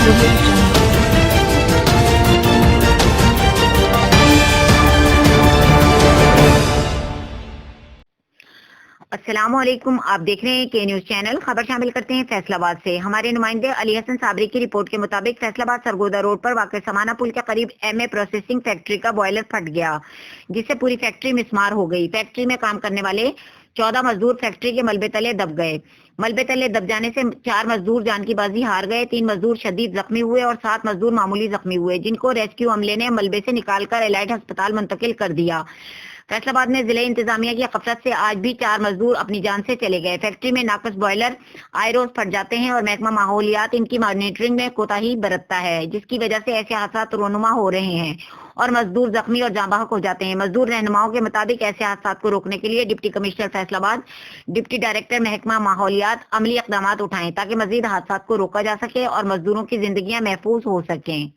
audio jungle. अस्सलाम वालेकुम, आप देख रहे हैं के न्यूज चैनल। खबर शामिल करते हैं फैसलाबाद से। हमारे नुमाइंदे अली हसन साबरी की रिपोर्ट के मुताबिक फैसलाबाद सरगोदा रोड पर वाक़ समाना पुल के करीब एमए प्रोसेसिंग फैक्ट्री का बॉयलर फट गया, जिससे पूरी फैक्ट्री मिसमार हो गई। फैक्ट्री में काम करने वाले 14 मजदूर फैक्ट्री के मलबे तले दब गए। मलबे तले दब जाने से 4 मजदूर जान की बाजी हार गए, 3 मजदूर शदीद जख्मी हुए और 7 मजदूर मामूली जख्मी हुए, जिनको रेस्क्यू अमले ने मलबे से निकालकर एलाइट अस्पताल मुंतकिल कर दिया। फैसलाबाद में जिले इंतजामिया की गफलत से आज भी 4 मजदूर अपनी जान से चले गए। फैक्ट्री में नाकस बॉयलर आए रोज फट जाते हैं और महकमा माहौलियात इनकी मॉनिटरिंग में कोताही बरतता है, जिसकी वजह से ऐसे हादसा रोनुमा हो रहे हैं और मजदूर जख्मी और जांबाहक हो जाते हैं। मजदूर रहनुमाओं के मुताबिक ऐसे हादसा को रोकने के लिए deputy commissioner Faisalabad, deputy director महकमा माहौलियात अमली इकदाम उठाएं ताकि मजीद हादसा को रोका जा सके और मजदूरों की जिंदगियां महफूज हो सकें।